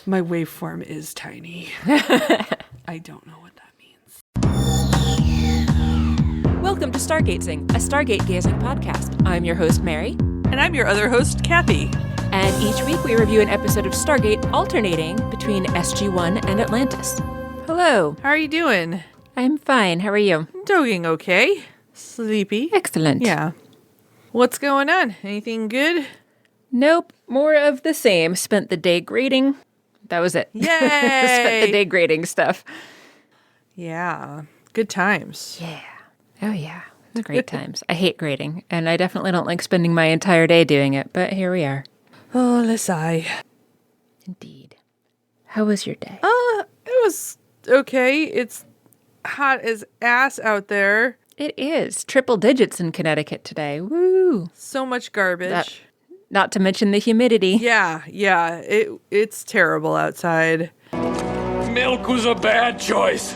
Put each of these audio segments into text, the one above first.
My waveform is tiny. I don't know what that means. Welcome to Stargatesing, a Stargate gazing podcast. I'm your host, Mary. And I'm your other host, Kathy. And each week we review an episode of Stargate alternating between SG1 and Atlantis. Hello. How are you doing? I'm fine. How are you? I'm doing okay. Sleepy. Excellent. Yeah. What's going on? Anything good? Nope. More of the same. Spent the day grading. That was it. Yay! Spent the day grading stuff. Yeah. Good times. Yeah. Oh, yeah. It's great times. I hate grading, and I definitely don't like spending my entire day doing it, but here we are. Oh, let's sigh. Indeed. How was your day? It was okay. It's hot as ass out there. It is. Triple digits in Connecticut today. Woo! So much garbage. Not to mention the humidity. Yeah. It's terrible outside. Milk was a bad choice.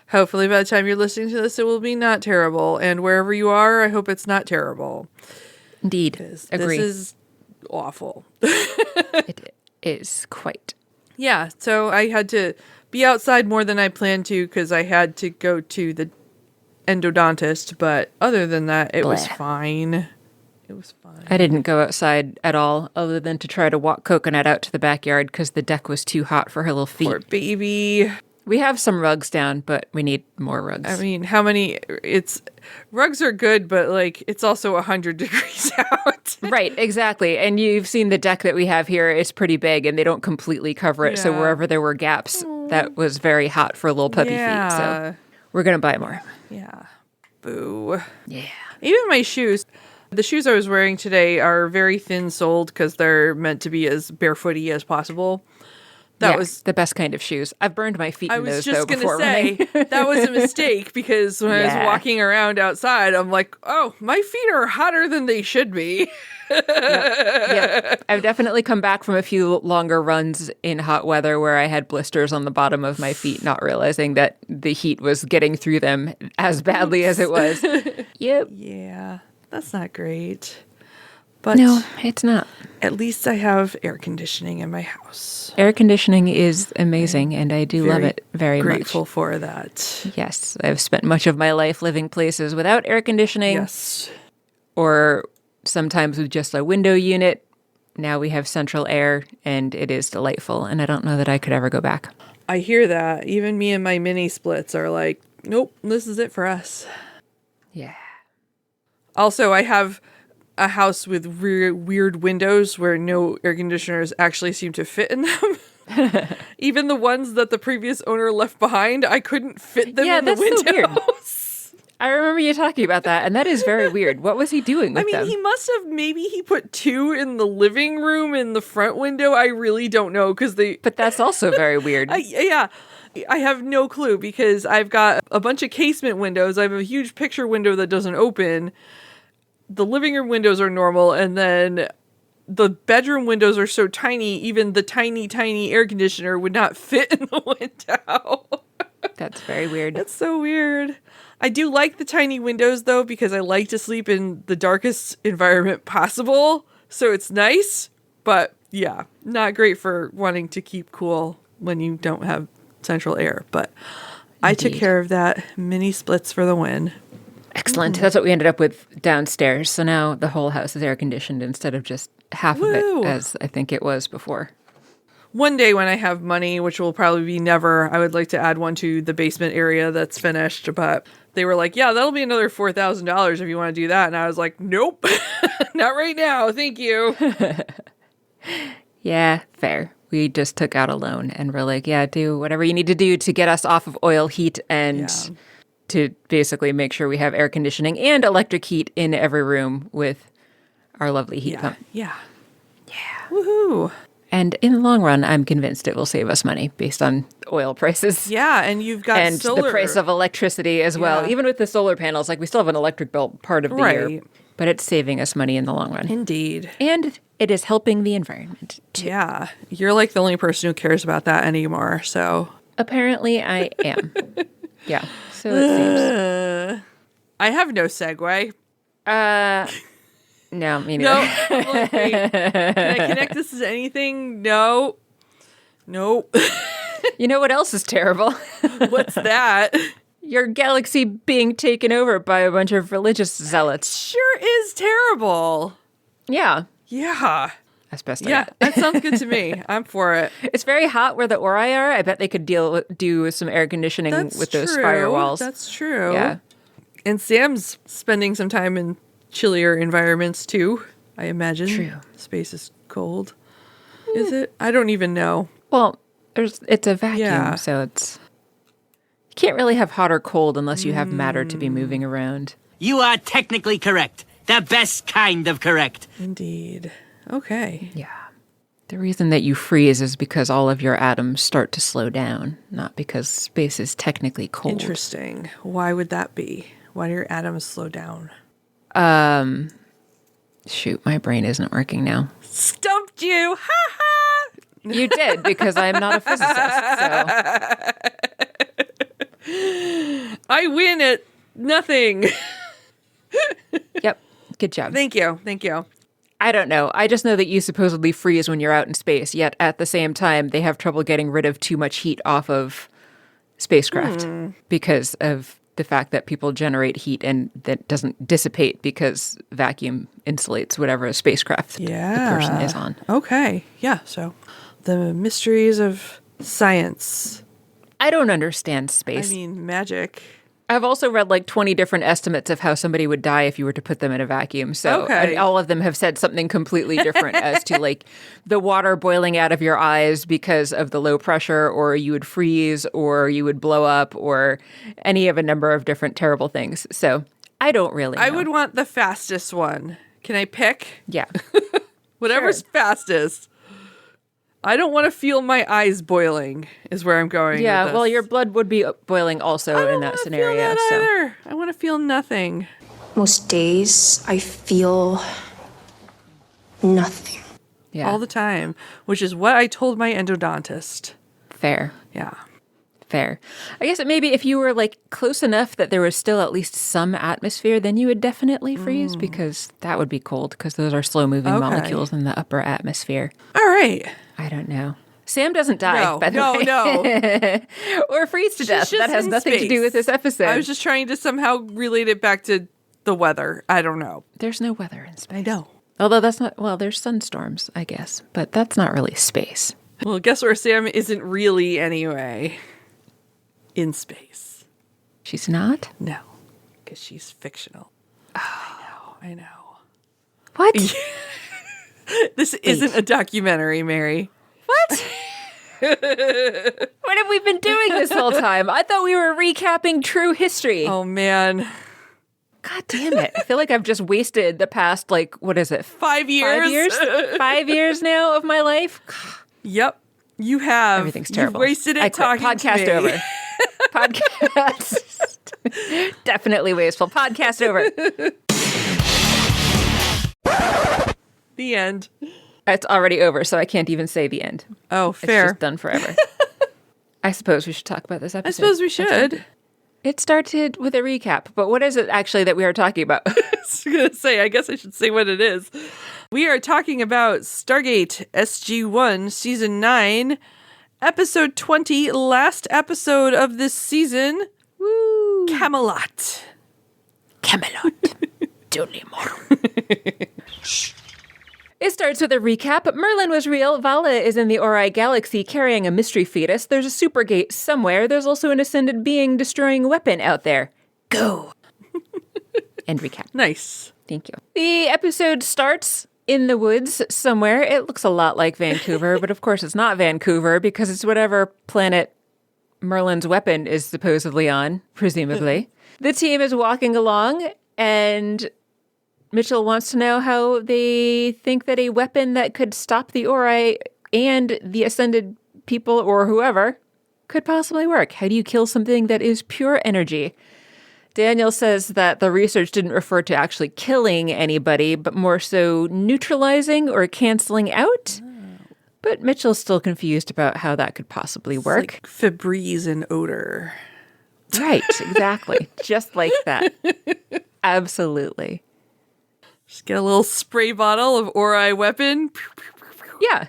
Hopefully by the time you're listening to this, it will be not terrible. And wherever you are, I hope it's not terrible. Indeed. Agree. This is awful. It is quite. Yeah, so I had to be outside more than I planned to because I had to go to the endodontist. But other than that, it was fine. It was fine. I didn't go outside at all other than to try to walk Coconut out to the backyard because the deck was too hot for her little feet. Poor baby. We have some rugs down, but we need more rugs. I mean, rugs are good, but like it's also 100 degrees out. Right, exactly. And you've seen the deck that we have here is pretty big and they don't completely cover it. Yeah. So wherever there were gaps, that was very hot for little puppy feet. So we're going to buy more. Yeah. Boo. Yeah. Even my shoes. The shoes I was wearing today are very thin-soled because they're meant to be as barefooty as possible. That was the best kind of shoes. I've burned my feet in those, though, I was just before going to say, that was a mistake because when I was walking around outside, I'm like, oh, my feet are hotter than they should be. Yep. I've definitely come back from a few longer runs in hot weather where I had blisters on the bottom of my feet, not realizing that the heat was getting through them as badly as it was. Yep. Yeah, that's not great. But no, it's not. At least I have air conditioning in my house. Air conditioning is amazing, and I do love it very much. Grateful for that. Yes, I've spent much of my life living places without air conditioning. Yes. Or sometimes with just a window unit. Now we have central air, and it is delightful, and I don't know that I could ever go back. I hear that. Even me and my mini splits are like, nope, this is it for us. Yeah. Also, I have a house with weird windows where no air conditioners actually seem to fit in them. Even the ones that the previous owner left behind, I couldn't fit them in the windows. So weird. I remember you talking about that, and that is very weird. What was he doing with them? He must have, maybe he put two in the living room in the front window. I really don't know But that's also very weird. Yeah. I have no clue because I've got a bunch of casement windows. I have a huge picture window that doesn't open. The living room windows are normal, and then the bedroom windows are so tiny, even the tiny, tiny air conditioner would not fit in the window. That's very weird. That's so weird. I do like the tiny windows, though, because I like to sleep in the darkest environment possible, so it's nice, but yeah, not great for wanting to keep cool when you don't have central air, but indeed. I took care of that. Mini splits for the win. Excellent. That's what we ended up with downstairs. So now the whole house is air conditioned instead of just half of it, as I think it was before. One day when I have money, which will probably be never, I would like to add one to the basement area that's finished. But they were like, yeah, that'll be another $4,000 if you want to do that. And I was like, nope, not right now. Thank you. Yeah, fair. We just took out a loan and we're like, yeah, do whatever you need to do to get us off of oil heat and to basically make sure we have air conditioning and electric heat in every room with our lovely heat pump. Yeah. Woohoo. And in the long run, I'm convinced it will save us money based on oil prices. Yeah, and you've got solar. The price of electricity as well. Even with the solar panels, like we still have an electric bill part of the year. But it's saving us money in the long run. Indeed. And it is helping the environment, too. Yeah. You're like the only person who cares about that anymore, so. Apparently I am. Yeah. So it seems. I have no segue. No, me neither. No. Wait, can I connect this to anything? No. Nope. You know what else is terrible? What's that? Your galaxy being taken over by a bunch of religious zealots. Sure is terrible. Yeah. Yeah. That's best I Yeah, got. that sounds good to me. I'm for it. It's very hot where the Ori are. I bet they could do some air conditioning with those firewalls. That's true. Yeah. And Sam's spending some time in chillier environments too, I imagine. True. Space is cold. Is it? I don't even know. Well, it's a vacuum, Yeah. so it's... You can't really have hot or cold unless you have matter to be moving around. You are technically correct. The best kind of correct. Indeed. Okay. Yeah. The reason that you freeze is because all of your atoms start to slow down, not because space is technically cold. Interesting. Why would that be? Why do your atoms slow down? Shoot, my brain isn't working now. Stumped you! Ha ha! You did, because I'm not a physicist, so... I win at nothing. Yep. Good job. Thank you. Thank you. I don't know. I just know that you supposedly freeze when you're out in space, yet at the same time, they have trouble getting rid of too much heat off of spacecraft because of the fact that people generate heat and that doesn't dissipate because vacuum insulates whatever spacecraft the person is on. Okay. Yeah. So the mysteries of science. I don't understand space. I mean, magic. I've also read like 20 different estimates of how somebody would die if you were to put them in a vacuum. So Okay. and all of them have said something completely different as to like the water boiling out of your eyes because of the low pressure, or you would freeze, or you would blow up, or any of a number of different terrible things. So I don't really know. I would want the fastest one. Can I pick? Yeah. Whatever's fastest. I don't want to feel my eyes boiling, is where I'm going. Yeah, with this. well, your blood would be boiling also in that I scenario. don't So either. I want to feel nothing. Most days, I feel nothing. yeah, All the time, which is what I told my endodontist. fair. Yeah. Fair. I guess maybe if you were like close enough that there was still at least some atmosphere, then you would definitely freeze because that would be cold because those are slow moving Okay. molecules in the upper atmosphere. All right. I don't know. Sam doesn't die, No, by the way. no. Or freeze to death. She's That just has in nothing to do with space. this episode. I was just trying to somehow relate it back to the weather. I don't know. There's no weather in space. I know. Although that's not, well, there's sunstorms, I guess, but that's not really space. Well, guess where Sam isn't really anyway? In space. She's not? No, because she's fictional. I know. What? This isn't a documentary, Mary. What? What have we been doing this whole time? I thought we were recapping true history. Oh, man. God damn it. I feel like I've just wasted the past, like, what is it? 5 years? 5 years? 5 years now of my life? Yep. You have. Everything's terrible. You've wasted it I quit. talking Podcast to me. over. Podcast. Definitely wasteful. Podcast over. The end. It's already over, so I can't even say the end. Oh, It's fair. just done forever. I suppose we should talk about this episode. I suppose we should. It started with a recap, but what is it actually that we are talking about? I was going to say, I guess I should say what it is. We are talking about Stargate SG1 Season 9, Episode 20, last episode of this season. Woo! Camelot. Camelot. It starts with a recap. Merlin was real. Vala is in the Ori galaxy carrying a mystery fetus. There's a supergate somewhere. There's also an ascended being destroying a weapon out there. Go. End recap. Nice. Thank you. The episode starts in the woods somewhere. It looks a lot like Vancouver, but of course it's not Vancouver because it's whatever planet Merlin's weapon is supposedly on, presumably. The team is walking along, and Mitchell wants to know how they think that a weapon that could stop the Ori and the Ascended people or whoever could possibly work. How do you kill something that is pure energy? Daniel says that the research didn't refer to actually killing anybody, but more so neutralizing or canceling out. But Mitchell's still confused about how that could possibly work. Like Febreze and odor. Right, exactly. Just like that. Absolutely. Just get a little spray bottle of Ori weapon. Yeah.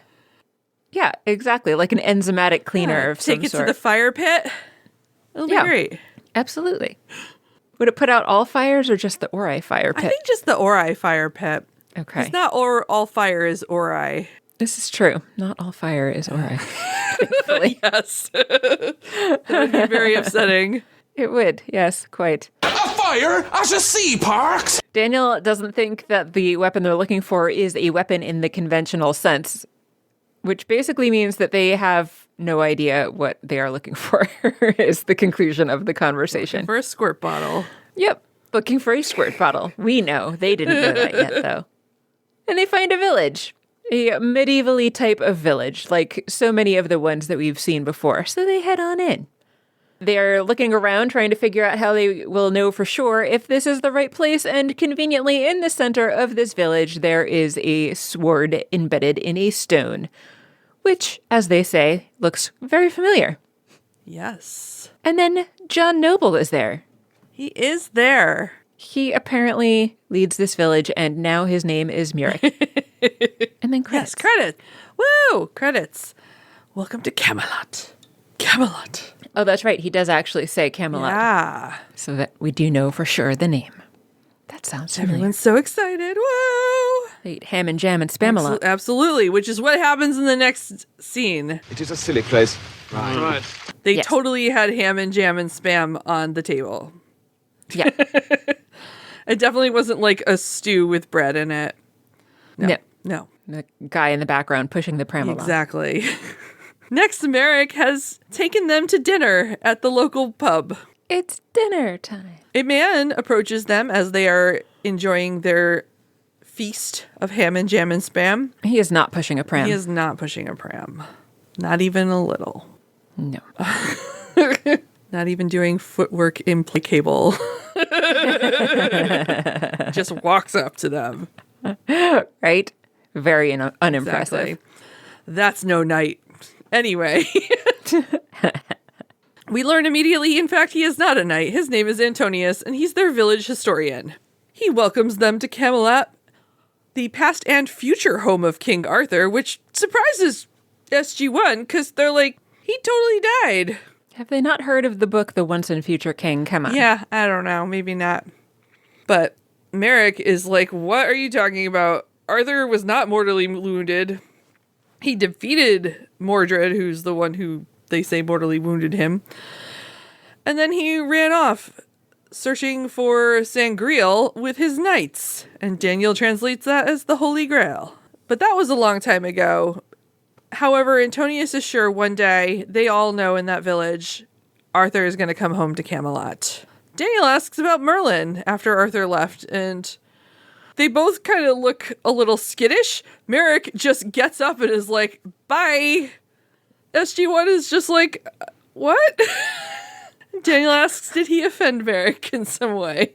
Yeah, exactly. Like an enzymatic cleaner of some Take it sort. to the fire pit. It'll be great. Absolutely. Would it put out all fires or just the Ori fire pit? I think just the Ori fire pit. Okay. It's not all fire is Ori. This is true. Not all fire is Ori. Thankfully. Yes. That would be very upsetting. It would. Yes, quite. A fire at a sea parks! Daniel doesn't think that the weapon they're looking for is a weapon in the conventional sense, which basically means that they have no idea what they are looking for, is the conclusion of the conversation. For a squirt bottle. Yep, looking for a squirt bottle. We know. They didn't know that yet, though. And they find a village. A medievally type of village, like so many of the ones that we've seen before. So they head on in. They are looking around, trying to figure out how they will know for sure if this is the right place, and conveniently in the center of this village, there is a sword embedded in a stone, which, as they say, looks very familiar. Yes. And then John Noble is there. He is there. He apparently leads this village, and now his name is Murik. And then credits. Yes, credit. Woo! Credits. Welcome to Camelot. Camelot. Oh, that's right. He does actually say Camelot. Yeah. So that we do know for sure the name. That sounds familiar. Everyone's so excited. Whoa! They eat ham and jam and Spamalot. Absolutely, which is what happens in the next scene. It is a silly place. Right. They Yes. totally had ham and jam and spam on the table. Yeah. It definitely wasn't like a stew with bread in it. No. No. The guy in the background pushing the pram along. Exactly. Next, Merrick has taken them to dinner at the local pub. It's dinner time. A man approaches them as they are enjoying their feast of ham and jam and spam. He is not pushing a pram. He is not pushing a pram. Not even a little. No. Not even doing footwork implacable. Just walks up to them. Right? Very unimpressive. Exactly. That's no knight. Anyway. We learn immediately, in fact, he is not a knight. His name is Antonius, and he's their village historian. He welcomes them to Camelot, the past and future home of King Arthur, which surprises SG1, because they're like, he totally died. Have they not heard of the book The Once and Future King? Come on. Yeah, I don't know. Maybe not. But Merrick is like, what are you talking about? Arthur was not mortally wounded. He defeated Mordred, who's the one who they say mortally wounded him. And then he ran off, searching for Sangreal with his knights. And Daniel translates that as the Holy Grail. But that was a long time ago. However, Antonius is sure one day, they all know in that village, Arthur is going to come home to Camelot. Daniel asks about Merlin after Arthur left, and they both kind of look a little skittish. Merrick just gets up and is like, bye. SG1 is just like, what? Daniel asks, did he offend Merrick in some way?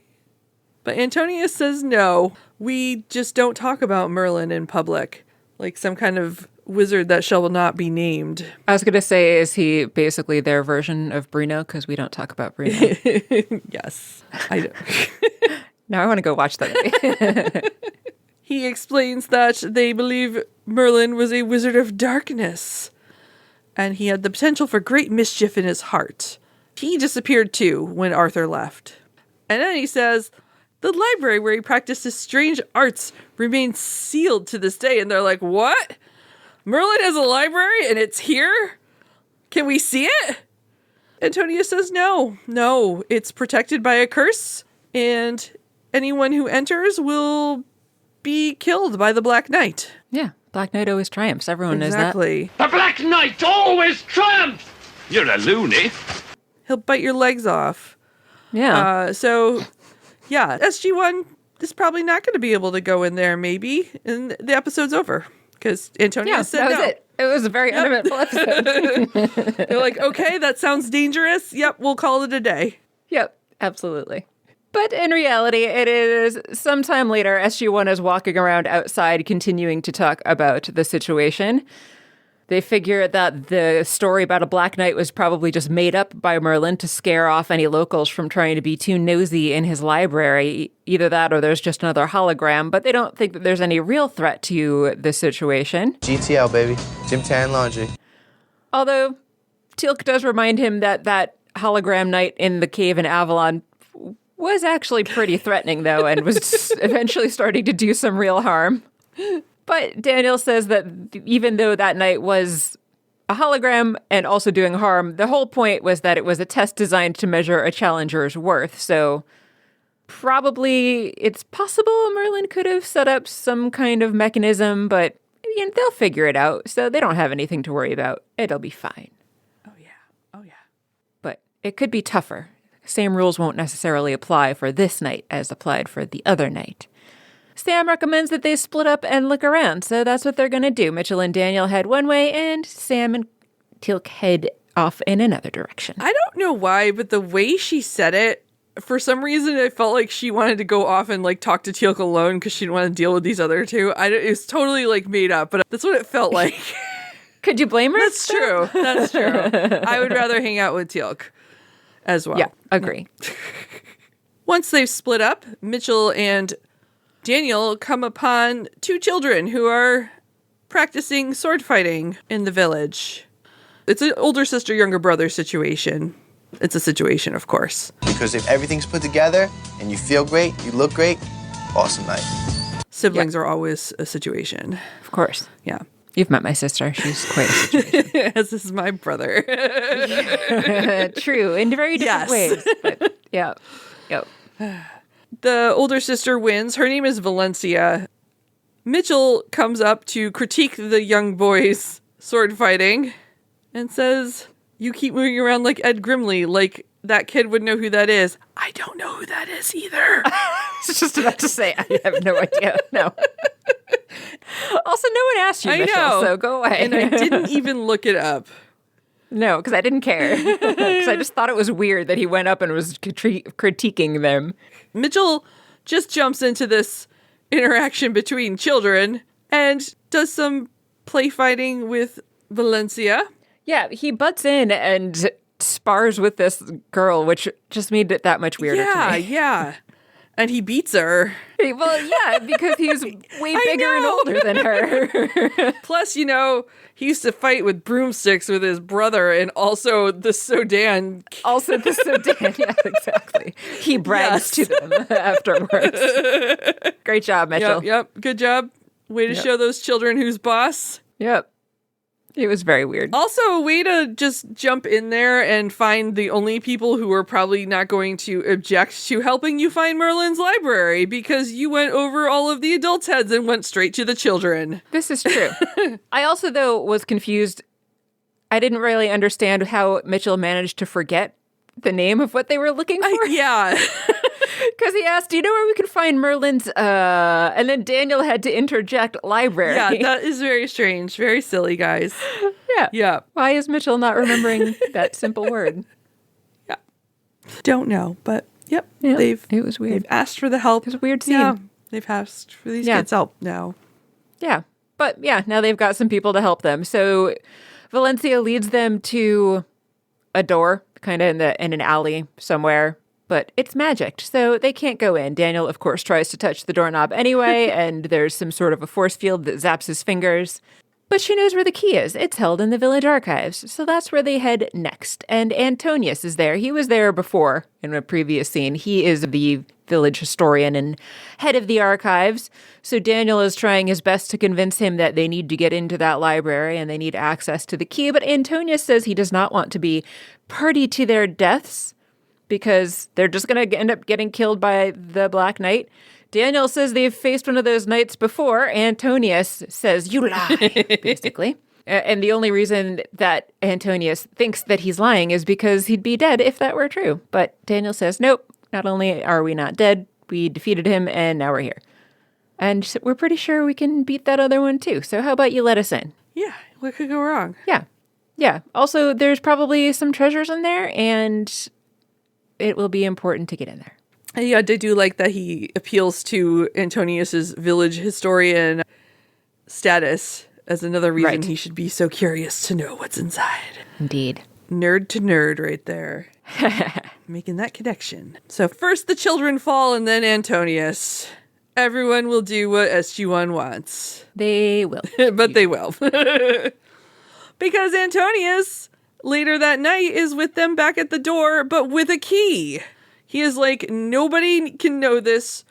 But Antonius says no. We just don't talk about Merlin in public. Like some kind of wizard that shall not be named. I was going to say, is he basically their version of Bruno? Because we don't talk about Bruno. Yes. I do. Now I want to go watch that movie. He explains that they believe Merlin was a wizard of darkness, and he had the potential for great mischief in his heart. He disappeared too when Arthur left. And then he says, the library where he practiced his strange arts remains sealed to this day. And they're like, what? Merlin has a library and it's here? Can we see it? Antonia says, no, it's protected by a curse, and anyone who enters will be killed by the Black Knight. Yeah, Black Knight always triumphs. Everyone knows Exactly. The Black Knight always triumphs! You're a loony. He'll bite your legs off. that. Yeah. So, yeah, SG1 is probably not going to be able to go in there, maybe, and the episode's over. Because Antonia said that was no. it. It was a very uneventful episode. They're like, okay, that sounds dangerous. Yep, we'll call it a day. Yep, absolutely. But in reality, it is sometime later, SG1 is walking around outside continuing to talk about the situation. They figure that the story about a Black Knight was probably just made up by Merlin to scare off any locals from trying to be too nosy in his library. Either that or there's just another hologram, but they don't think that there's any real threat to the situation. GTL, baby. Gym Tan Laundry. Although Teal'c does remind him that that hologram knight in the cave in Avalon was actually pretty threatening, though, and was eventually starting to do some real harm. But Daniel says that even though that knight was a hologram and also doing harm, the whole point was that it was a test designed to measure a challenger's worth. So probably it's possible Merlin could have set up some kind of mechanism, but they'll figure it out. So they don't have anything to worry about. It'll be fine. Oh, yeah. Oh, yeah. But it could be tougher. Same rules won't necessarily apply for this knight as applied for the other knight. Sam recommends that they split up and look around, so that's what they're going to do. Mitchell and Daniel head one way, and Sam and Teal'c head off in another direction. I don't know why, but the way she said it, for some reason, I felt like she wanted to go off and talk to Teal'c alone because she didn't want to deal with these other two. It was totally made up, but that's what it felt like. Could you blame her? That's true. That's true. I would rather hang out with Teal'c as well. Yeah, agree. Once they've split up, Mitchell and Daniel come upon two children who are practicing sword fighting in the village. It's an older sister, younger brother situation. It's a situation, of course. Because if everything's put together and you feel great, you look great, awesome night. Siblings are always a situation. Of course. Yeah. You've met my sister. She's quite a situation. As is my brother. True, in very different ways. But yeah. Yep. The older sister wins. Her name is Valencia. Mitchell comes up to critique the young boy's sword fighting and says, "You keep moving around like Ed Grimley, like that kid would know who that is." I don't know who that is either. I was just about to say, I have no idea. No. Also, no one asked you, Mitchell, so go away. And I didn't even look it up. No, because I didn't care. Because I just thought it was weird that he went up and was critiquing them. Mitchell just jumps into this interaction between children and does some play fighting with Valencia. Yeah, he butts in and spars with this girl, which just made it that much weirder to me. Yeah. And he beats her. Well, yeah, because he's way bigger and older than her. Plus, he used to fight with broomsticks with his brother and also the Sudan. Also the Sudan, yeah, exactly. He brags to them afterwards. Great job, Mitchell. Yep. Good job. Way to show those children who's boss. Yep. It was very weird. Also, a way to just jump in there and find the only people who are probably not going to object to helping you find Merlin's library, because you went over all of the adults' heads and went straight to the children. This is true. I also, though, was confused. I didn't really understand how Mitchell managed to forget the name of what they were looking for. Yeah. Because he asked, "Do you know where we can find Merlin's, and then Daniel had to interject library. Yeah, that is very strange. Very silly, guys. Yeah. Why is Mitchell not remembering that simple word? Yeah. Don't know, but yep. It was weird. They've asked for the help. It was a weird scene. Yeah. They've asked for these kids' help now. Yeah. But yeah, now they've got some people to help them. So Valencia leads them to a door, kind of in an alley somewhere. But it's magicked, so they can't go in. Daniel, of course, tries to touch the doorknob anyway, and there's some sort of a force field that zaps his fingers. But she knows where the key is. It's held in the village archives, so that's where they head next. And Antonius is there. He was there before in a previous scene. He is the village historian and head of the archives. So Daniel is trying his best to convince him that they need to get into that library and they need access to the key. But Antonius says he does not want to be party to their deaths, because they're just going to end up getting killed by the Black Knight. Daniel says they've faced one of those knights before. Antonius says, "You lie," basically. And the only reason that Antonius thinks that he's lying is because he'd be dead if that were true. But Daniel says, "Nope, not only are we not dead, we defeated him and now we're here. And we're pretty sure we can beat that other one too. So how about you let us in?" Yeah, what could go wrong? Yeah. Also, there's probably some treasures in there, and it will be important to get in there. Yeah, I do like that he appeals to Antonius's village historian status as another reason Right. he should be so curious to know what's inside. Indeed. Nerd to nerd right there. Making that connection. So first the children fall and then Antonius. Everyone will do what SG1 wants. They will. But they will. Because Antonius, later that night, is with them back at the door, but with a key. He is like, nobody can know this.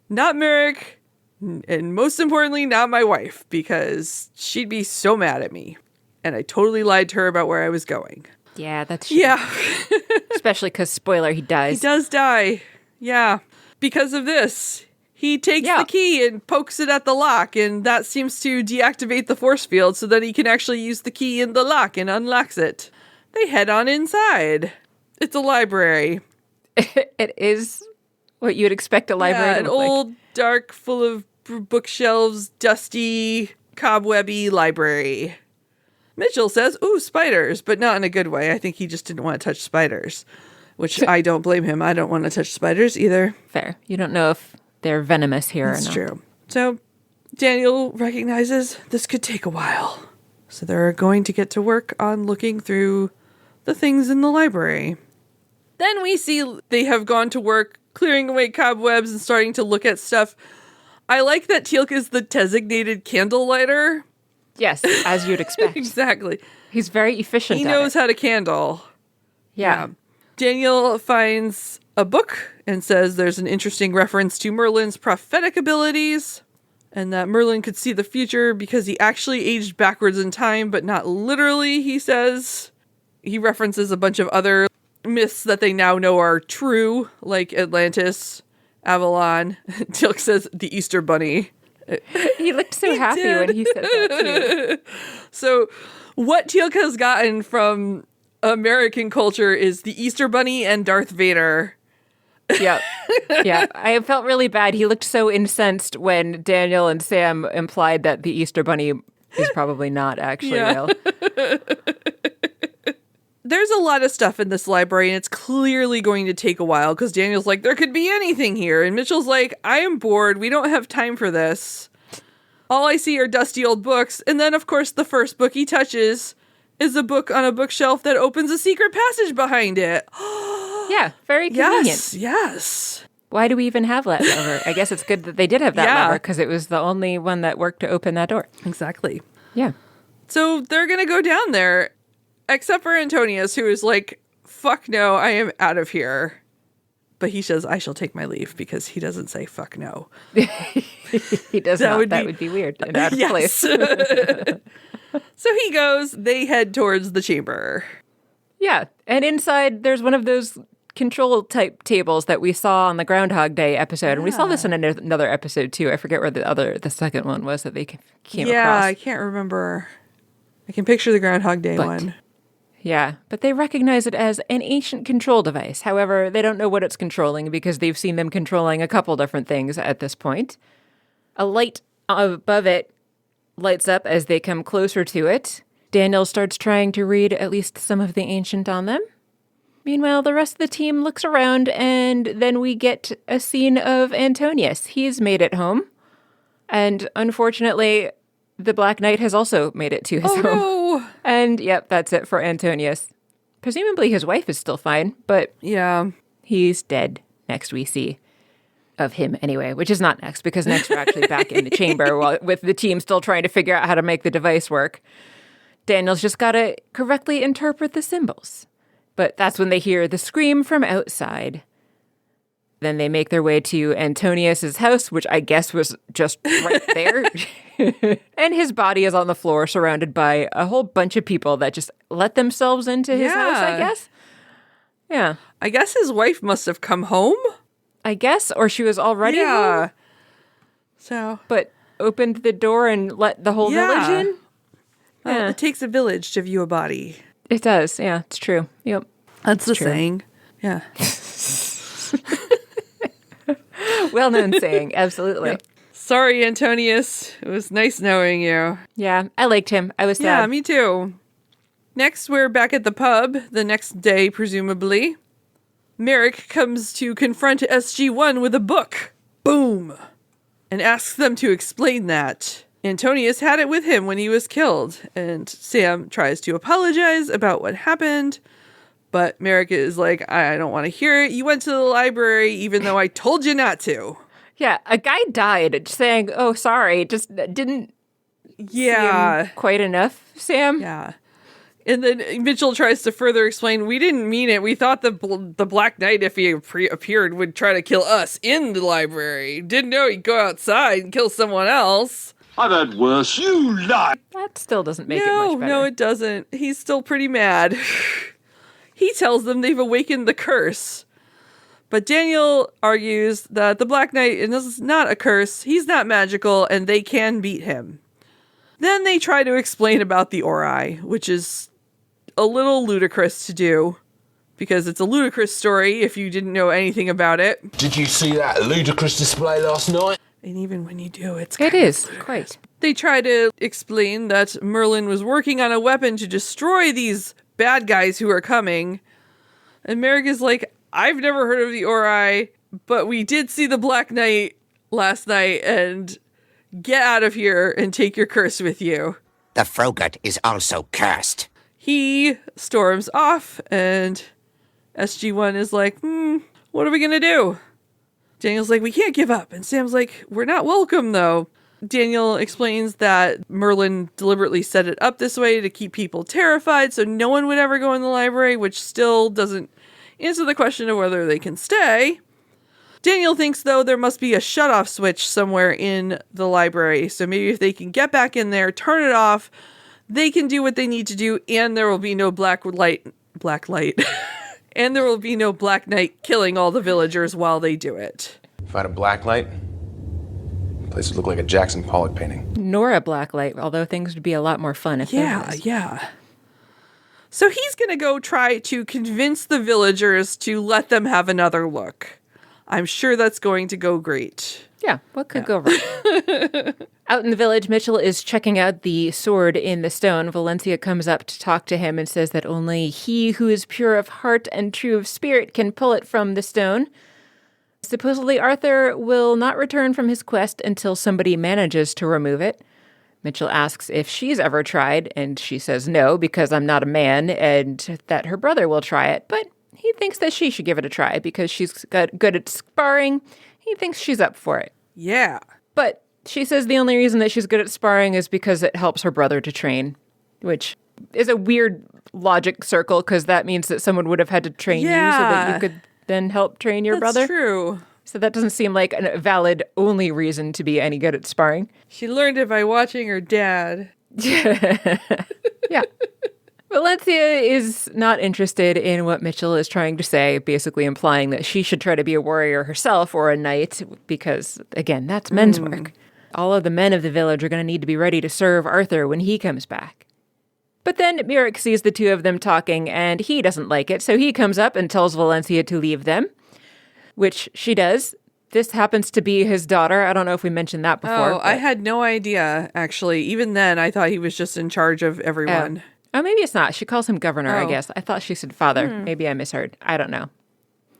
Not Merrick. And most importantly, not my wife. Because she'd be so mad at me. And I totally lied to her about where I was going. Yeah, that's Yeah. Especially because, spoiler, he dies. He does die. Yeah. Because of this. He takes the key and pokes it at the lock, and that seems to deactivate the force field so that he can actually use the key in the lock and unlocks it. They head on inside. It's a library. It is what you would expect a library to An look like. old, dark, full of bookshelves, dusty, cobwebby library. Mitchell says, ooh, spiders, but not in a good way. I think he just didn't want to touch spiders, which I don't blame him. I don't want to touch spiders either. Fair. You don't know if they're venomous here That's or not. true. So Daniel recognizes this could take a while. So they're going to get to work on looking through the things in the library. Then we see they have gone to work clearing away cobwebs and starting to look at stuff. I like that Teal'c is the designated candle lighter. Yes, as you'd expect. Exactly. He's very efficient He at knows it. how to candle. Yeah. Daniel finds a book and says there's an interesting reference to Merlin's prophetic abilities and that Merlin could see the future because he actually aged backwards in time, but not literally, he says. He references a bunch of other myths that they now know are true, like Atlantis, Avalon. Teal'c says the Easter Bunny. He looked so happy when he said that, too. So what Teal'c has gotten from American culture is the Easter Bunny and Darth Vader. Yeah. Yeah. I felt really bad. He looked so incensed when Daniel and Sam implied that the Easter Bunny is probably not actually real. There's a lot of stuff in this library, and it's clearly going to take a while, because Daniel's like, there could be anything here. And Mitchell's like, I am bored. We don't have time for this. All I see are dusty old books. And then, of course, the first book he touches is a book on a bookshelf that opens a secret passage behind it. Yeah. Very convenient. Yes. Why do we even have that lever? I guess it's good that they did have that Yeah. lever because it was the only one that worked to open that door. Exactly. Yeah. So they're going to go down there, except for Antonius, who is like, fuck no, I am out of here. But he says, I shall take my leave, because he doesn't say fuck no. He does not. That would be weird and out of place. So he goes, they head towards the chamber. Yeah. And inside, there's one of those control type tables that we saw on the Groundhog Day episode. And we saw this in another episode, too. I forget where the second one was that they came across. I can't remember. I can picture the Groundhog Day one. Yeah, but they recognize it as an ancient control device. However, they don't know what it's controlling because they've seen them controlling a couple different things at this point. A light above it lights up as they come closer to it. Daniel starts trying to read at least some of the ancient on them. Meanwhile, the rest of the team looks around, and then we get a scene of Antonius. He's made it home. And unfortunately, the Black Knight has also made it to his home. No. And yep, that's it for Antonius. Presumably his wife is still fine, but Yeah. he's dead. Next we see of him anyway, which is not next, because next we're actually back in the chamber with the team still trying to figure out how to make the device work. Daniel's just got to correctly interpret the symbols. But that's when they hear the scream from outside. Then they make their way to Antonius's house, which I guess was just right there. And his body is on the floor surrounded by a whole bunch of people that just let themselves into his house, I guess. Yeah. I guess his wife must have come home. I guess, or she was already home, So, but opened the door and let the whole village in. well, it takes a village to view a body. It does. Yeah, it's true. Yep. That's the true. saying. Yeah. Well-known saying. Absolutely. Yep. Sorry, Antonius. It was nice knowing you. Yeah, I liked him. I was sad. Yeah, me too. Next, we're back at the pub, the next day, presumably. Merrick comes to confront SG1 with a book. Boom! And asks them to explain that. Antonius had it with him when he was killed, and Sam tries to apologize about what happened, but Merrick is like, I don't want to hear it. You went to the library even though I told you not to. Yeah, a guy died. Saying, oh, sorry, just didn't seem quite enough, Sam. Yeah. And then Mitchell tries to further explain, we didn't mean it. We thought the Black Knight, if he appeared, would try to kill us in the library. Didn't know he'd go outside and kill someone else. I've had worse. You lie. That still doesn't make it much better. No, it doesn't. He's still pretty mad. He tells them they've awakened the curse. But Daniel argues that the Black Knight is not a curse, he's not magical, and they can beat him. Then they try to explain about the Ori, which is a little ludicrous to do, because it's a ludicrous story if you didn't know anything about it. Did you see that ludicrous display last night? And even when you do, it is quite. They try to explain that Merlin was working on a weapon to destroy these bad guys who are coming. And Merrick is like, I've never heard of the Ori, but we did see the Black Knight last night, and get out of here and take your curse with you. The Frogurt is also cursed. He storms off, and SG1 is like, what are we going to do? Daniel's like, we can't give up. And Sam's like, we're not welcome, though. Daniel explains that Merlin deliberately set it up this way to keep people terrified so no one would ever go in the library, which still doesn't answer the question of whether they can stay. Daniel thinks, though, there must be a shutoff switch somewhere in the library. So maybe if they can get back in there, turn it off, they can do what they need to do, and there will be no black light. And there will be no Black Knight killing all the villagers while they do it. If I had a black light, the place would look like a Jackson Pollock painting. Nor a black light, although things would be a lot more fun if there was. Yeah. So he's going to go try to convince the villagers to let them have another look. I'm sure that's going to go great. Yeah, what could go wrong? Out in the village, Mitchell is checking out the sword in the stone. Valencia comes up to talk to him and says that only he who is pure of heart and true of spirit can pull it from the stone. Supposedly, Arthur will not return from his quest until somebody manages to remove it. Mitchell asks if she's ever tried, and she says no, because I'm not a man, and that her brother will try it. But he thinks that she should give it a try because she's good at sparring. He thinks she's up for it. Yeah. But she says the only reason that she's good at sparring is because it helps her brother to train, which is a weird logic circle because that means that someone would have had to train you so that you could then help train your brother. That's true. So that doesn't seem like a valid only reason to be any good at sparring. She learned it by watching her dad. Yeah. Valencia is not interested in what Mitchell is trying to say, basically implying that she should try to be a warrior herself or a knight, because, again, that's men's work. All of the men of the village are going to need to be ready to serve Arthur when he comes back. But then Merrick sees the two of them talking, and he doesn't like it, so he comes up and tells Valencia to leave them, which she does. This happens to be his daughter. I don't know if we mentioned that before. Oh, I had no idea, actually. Even then, I thought he was just in charge of everyone. Oh, maybe it's not. She calls him governor, I guess. I thought she said father. Maybe I misheard. I don't know.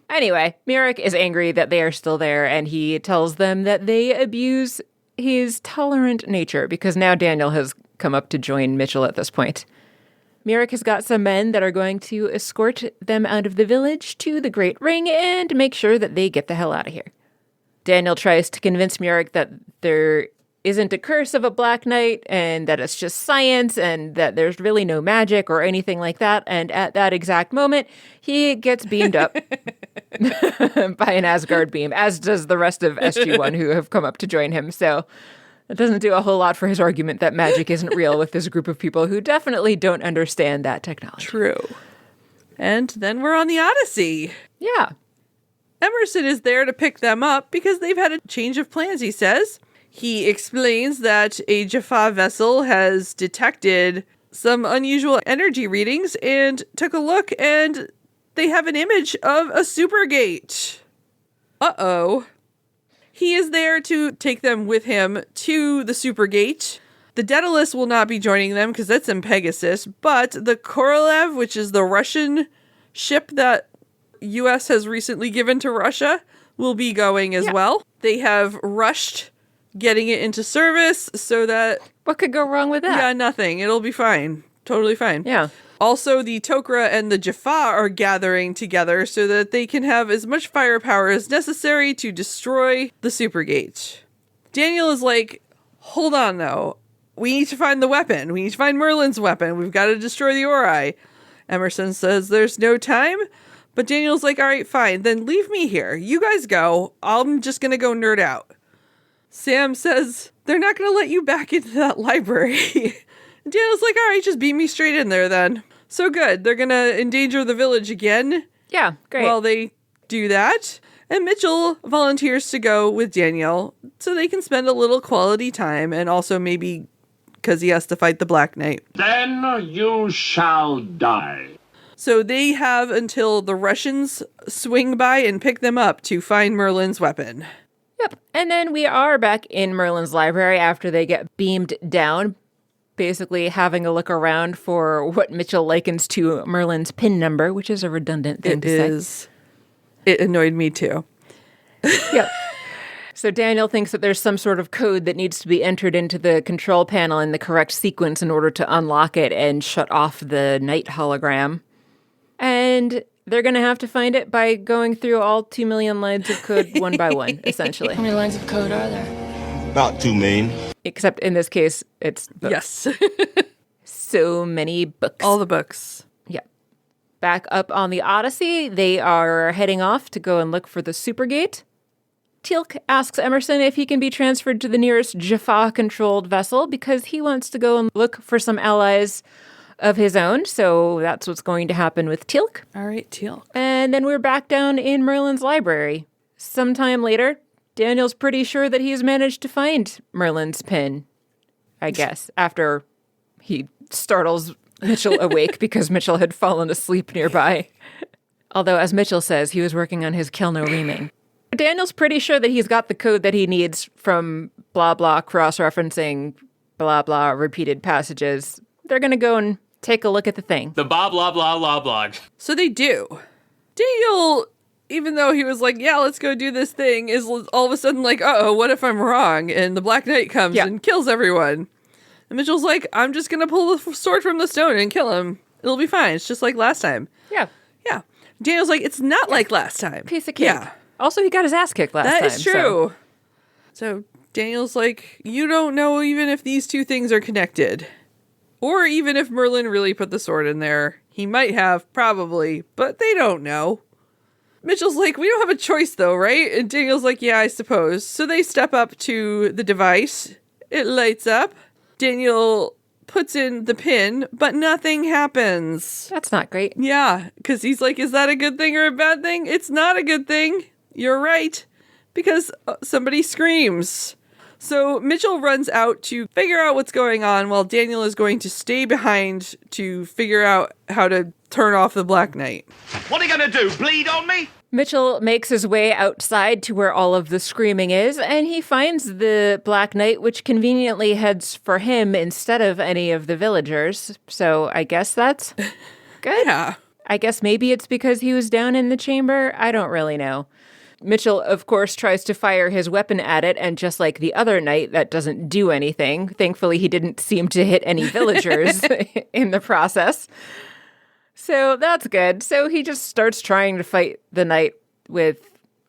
Anyway, Merrick is angry that they are still there, and he tells them that they abuse his tolerant nature, because now Daniel has come up to join Mitchell at this point. Merrick has got some men that are going to escort them out of the village to the Great Ring and make sure that they get the hell out of here. Daniel tries to convince Merrick that there isn't a curse of a Black Knight and that it's just science and that there's really no magic or anything like that. And at that exact moment, he gets beamed up by an Asgard beam, as does the rest of SG1 who have come up to join him. So it doesn't do a whole lot for his argument that magic isn't real with this group of people who definitely don't understand that technology. True. And then we're on the Odyssey. Yeah. Emerson is there to pick them up because they've had a change of plans, he says. He explains that a Jaffa vessel has detected some unusual energy readings and took a look, and they have an image of a supergate. Uh-oh. He is there to take them with him to the supergate. The Daedalus will not be joining them because that's in Pegasus, but the Korolev, which is the Russian ship that U.S. has recently given to Russia, will be going as well. They have rushed getting it into service so that... What could go wrong with that? Yeah, nothing. It'll be fine. Totally fine. Yeah. Also, the Tok'ra and the Jaffa are gathering together so that they can have as much firepower as necessary to destroy the Supergate. Daniel is like, hold on, though. We need to find the weapon. We need to find Merlin's weapon. We've got to destroy the Ori. Emerson says there's no time. But Daniel's like, all right, fine. Then leave me here. You guys go. I'm just going to go nerd out. Sam says, they're not going to let you back into that library. Daniel's like, all right, just beat me straight in there then. So good. They're going to endanger the village again. Yeah, great. While they do that. And Mitchell volunteers to go with Daniel so they can spend a little quality time, and also maybe because he has to fight the Black Knight. Then you shall die. So they have until the Russians swing by and pick them up to find Merlin's weapon. Yep. And then we are back in Merlin's library after they get beamed down, basically having a look around for what Mitchell likens to Merlin's PIN number, which is a redundant thing to say. It is. It annoyed me too. Yep. So Daniel thinks that there's some sort of code that needs to be entered into the control panel in the correct sequence in order to unlock it and shut off the night hologram. And they're going to have to find it by going through all 2 million lines of code one by one, essentially. How many lines of code are there? About 2 million. Except in this case, it's books. Yes. So many books. All the books. Yeah. Back up on the Odyssey, they are heading off to go and look for the Supergate. Teal'c asks Emerson if he can be transferred to the nearest Jaffa-controlled vessel because he wants to go and look for some allies of his own. So that's what's going to happen with Teal'c. All right, Teal'c. And then we're back down in Merlin's library. Sometime later, Daniel's pretty sure that he's managed to find Merlin's pin, I guess, after he startles Mitchell awake because Mitchell had fallen asleep nearby. Although, as Mitchell says, he was working on his Kelno reaming. Daniel's pretty sure that he's got the code that he needs from blah, blah, cross-referencing, blah, blah, repeated passages. They're going to go and take a look at the thing. The blah, blah, blah, blah, blog. So they do. Daniel, even though he was like, yeah, let's go do this thing, is all of a sudden like, uh-oh, what if I'm wrong? And the Black Knight comes and kills everyone. And Mitchell's like, I'm just going to pull the sword from the stone and kill him. It'll be fine. It's just like last time. Yeah. Yeah. Daniel's like, it's not like last time. Piece of cake. Yeah. Also, he got his ass kicked last time. That is true. So Daniel's like, you don't know even if these two things are connected. Or even if Merlin really put the sword in there. He might have, probably, but they don't know. Mitchell's like, we don't have a choice though, right? And Daniel's like, yeah, I suppose. So they step up to the device. It lights up. Daniel puts in the pin, but nothing happens. That's not great. Yeah, because he's like, is that a good thing or a bad thing? It's not a good thing. You're right. Because somebody screams. So Mitchell runs out to figure out what's going on while Daniel is going to stay behind to figure out how to turn off the Black Knight. What are you going to do, bleed on me? Mitchell makes his way outside to where all of the screaming is, and he finds the Black Knight, which conveniently heads for him instead of any of the villagers. So I guess that's good. Yeah. I guess maybe it's because he was down in the chamber. I don't really know. Mitchell, of course, tries to fire his weapon at it, and just like the other night, that doesn't do anything. Thankfully, he didn't seem to hit any villagers in the process. So that's good. So he just starts trying to fight the knight with,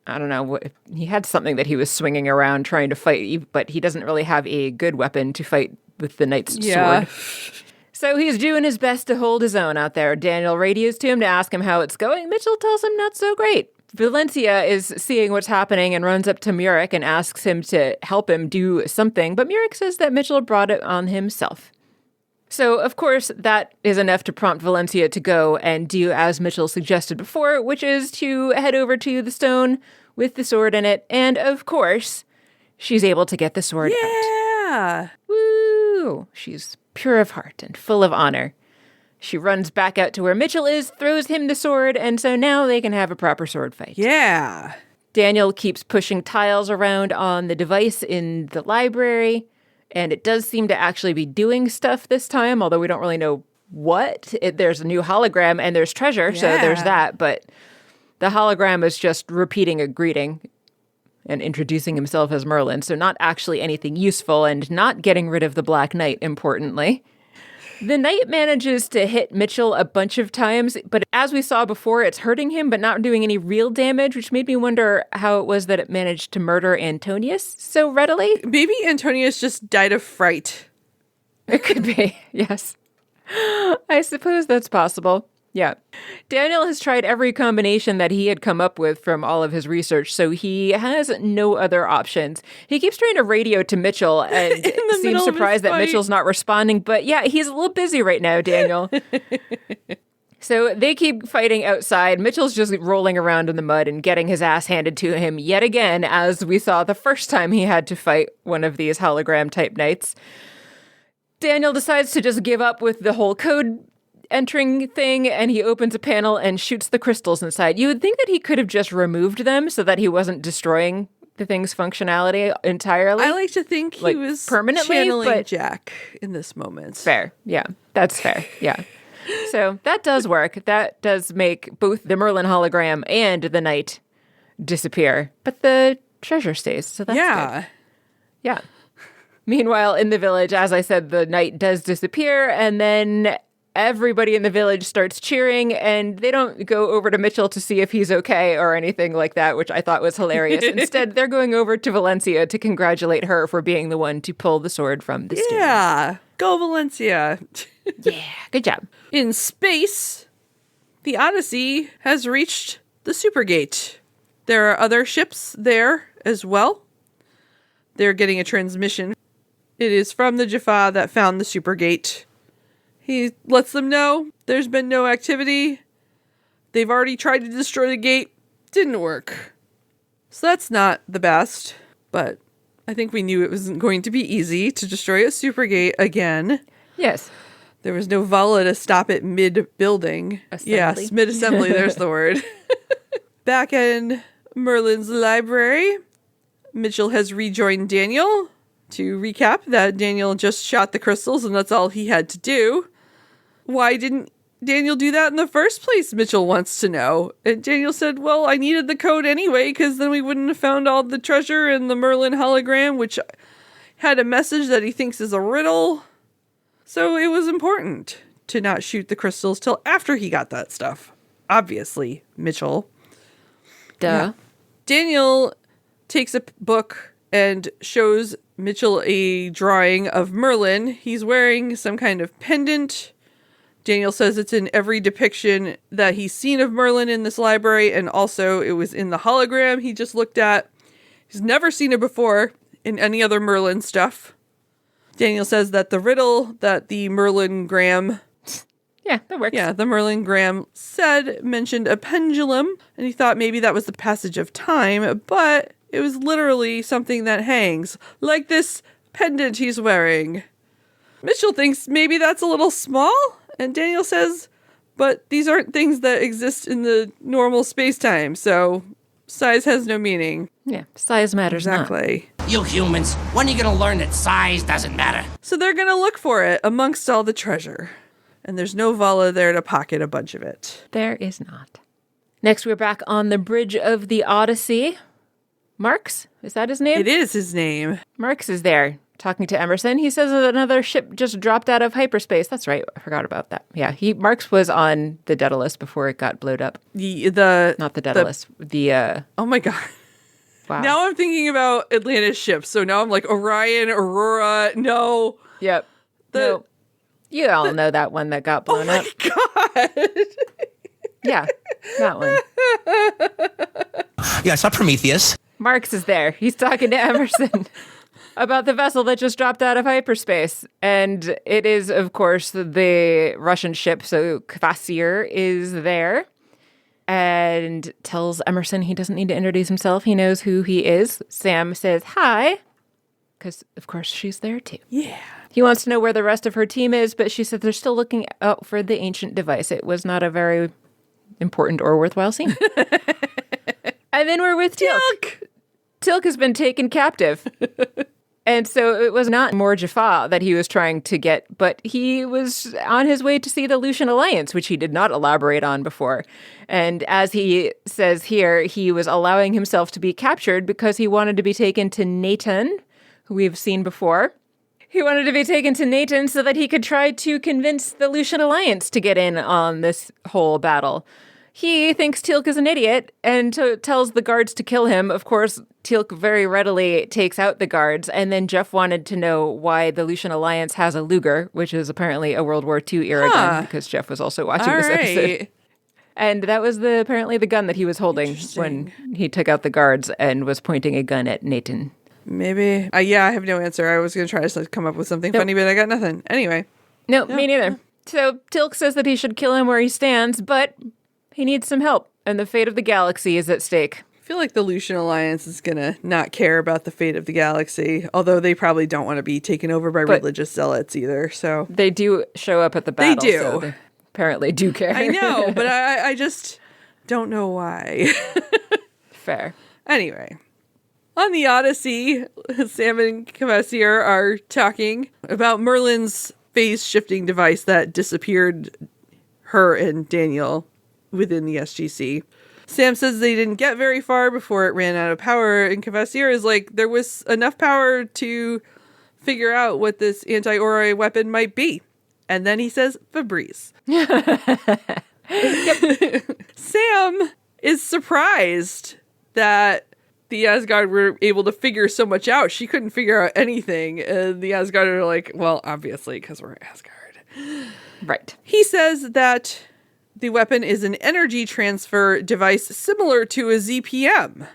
I don't know, he had something that he was swinging around trying to fight, but he doesn't really have a good weapon to fight with the knight's sword. So he's doing his best to hold his own out there. Daniel radios to him to ask him how it's going. Mitchell tells him not so great. Valencia is seeing what's happening and runs up to Murik and asks him to help him do something, but Murik says that Mitchell brought it on himself. So, of course, that is enough to prompt Valencia to go and do as Mitchell suggested before, which is to head over to the stone with the sword in it, and, of course, she's able to get the sword out. Yeah. Woo! She's pure of heart and full of honor. She runs back out to where Mitchell is, throws him the sword, and so now they can have a proper sword fight. Yeah. Daniel keeps pushing tiles around on the device in the library, and it does seem to actually be doing stuff this time, although we don't really know what. There's a new hologram and there's treasure, so there's that, but the hologram is just repeating a greeting. and introducing himself as Merlin. So not actually anything useful and not getting rid of the Black Knight, importantly. The Knight manages to hit Mitchell a bunch of times, but as we saw before, it's hurting him but not doing any real damage, which made me wonder how it was that it managed to murder Antonius so readily. Maybe Antonius just died of fright. It could be, yes. I suppose that's possible. Yeah. Daniel has tried every combination that he had come up with from all of his research, so he has no other options. He keeps trying to radio to Mitchell and seems surprised that Mitchell's not responding, but yeah, he's a little busy right now, Daniel. So they keep fighting outside. Mitchell's just rolling around in the mud and getting his ass handed to him yet again, as we saw the first time he had to fight one of these hologram-type knights. Daniel decides to just give up with the whole code entering thing, and he opens a panel and shoots the crystals inside. You would think that he could have just removed them so that he wasn't destroying the thing's functionality entirely. I like to think he was permanently channeling Jack in this moment. Fair. Yeah, that's fair. Yeah. So that does work. That does make both the Merlin hologram and the knight disappear. But the treasure stays, so that's good. Yeah. Meanwhile, in the village, as I said, the knight does disappear, and then everybody in the village starts cheering, and they don't go over to Mitchell to see if he's okay or anything like that, which I thought was hilarious. Instead, they're going over to Valencia to congratulate her for being the one to pull the sword from the stone. Yeah, go Valencia. Yeah, good job. In space, the Odyssey has reached the Supergate. There are other ships there as well. They're getting a transmission. It is from the Jaffa that found the Supergate. He lets them know there's been no activity. They've already tried to destroy the gate. Didn't work. So that's not the best. But I think we knew it wasn't going to be easy to destroy a supergate again. Yes. There was no Vala to stop it mid-building. Assembly. Yes, mid-assembly, there's the word. Back in Merlin's library, Mitchell has rejoined Daniel. To recap, that Daniel just shot the crystals and that's all he had to do. Why didn't Daniel do that in the first place, Mitchell wants to know. And Daniel said, well, I needed the code anyway, because then we wouldn't have found all the treasure in the Merlin hologram, which had a message that he thinks is a riddle. So it was important to not shoot the crystals till after he got that stuff. Obviously, Mitchell. Duh. Yeah. Daniel takes a book and shows Mitchell a drawing of Merlin. He's wearing some kind of pendant. Daniel says it's in every depiction that he's seen of Merlin in this library, and also it was in the hologram he just looked at. He's never seen it before in any other Merlin stuff. Daniel says that the riddle that the Merlin gram... Yeah, that works. Yeah, the Merlin gram mentioned a pendulum, and he thought maybe that was the passage of time, but it was literally something that hangs, like this pendant he's wearing. Mitchell thinks maybe that's a little small, and Daniel says, but these aren't things that exist in the normal space-time, so size has no meaning. Yeah, size matters exactly. Not. You humans, when are you gonna learn that size doesn't matter? So they're gonna look for it amongst all the treasure. And there's no Vala there to pocket a bunch of it. There is not. Next, we're back on the bridge of the Odyssey. Marx? Is that his name? It is his name. Marx is there, talking to Emerson. He says that another ship just dropped out of hyperspace. That's right. I forgot about that. Yeah, Marx was on the Daedalus before it got blowed up. Not the Daedalus. Oh my god. Wow. Now I'm thinking about Atlantis ships. So now I'm like Orion, Aurora. No. Yep. No. You all know that one that got blown up. Oh my god. Yeah, that one. Yeah, it's not Prometheus. Marx is there. He's talking to Emerson about the vessel that just dropped out of hyperspace. And it is, of course, the Russian ship. So Kvasir is there and tells Emerson he doesn't need to introduce himself. He knows who he is. Sam says hi, because, of course, she's there too. Yeah. He wants to know where the rest of her team is, but she said they're still looking out for the ancient device. It was not a very important or worthwhile scene. And then we're with Teal'c. Teal'c has been taken captive. And so it was not more Jaffa that he was trying to get, but he was on his way to see the Lucian Alliance, which he did not elaborate on before. And as he says here, he was allowing himself to be captured because he wanted to be taken to Nathan, who we've seen before. He wanted to be taken to Nathan so that he could try to convince the Lucian Alliance to get in on this whole battle. He thinks Teal'c is an idiot and tells the guards to kill him. Of course, Teal'c very readily takes out the guards. And then Jeff wanted to know why the Lucian Alliance has a Luger, which is apparently a World War II era gun, because Jeff was also watching this episode. And that was apparently the gun that he was holding when he took out the guards and was pointing a gun at Nathan. Maybe. I have no answer. I was going to try to come up with something funny, but I got nothing. Anyway. No, me neither. So Teal'c says that he should kill him where he stands, but he needs some help, and the fate of the galaxy is at stake. I feel like the Lucian Alliance is going to not care about the fate of the galaxy, although they probably don't want to be taken over by religious zealots either, so. They do show up at the battle. They do. So they apparently do care. I know, but I just don't know why. Fair. Anyway. On the Odyssey, Sam and Kvasir are talking about Merlin's phase-shifting device that disappeared her and Daniel within the SGC. Sam says they didn't get very far before it ran out of power, and Kvasir is like, there was enough power to figure out what this anti-Oroi weapon might be. And then he says, Febreze. Sam is surprised that the Asgard were able to figure so much out. She couldn't figure out anything. And the Asgard are like, well, obviously, because we're Asgard. Right. He says that the weapon is an energy transfer device similar to a ZPM.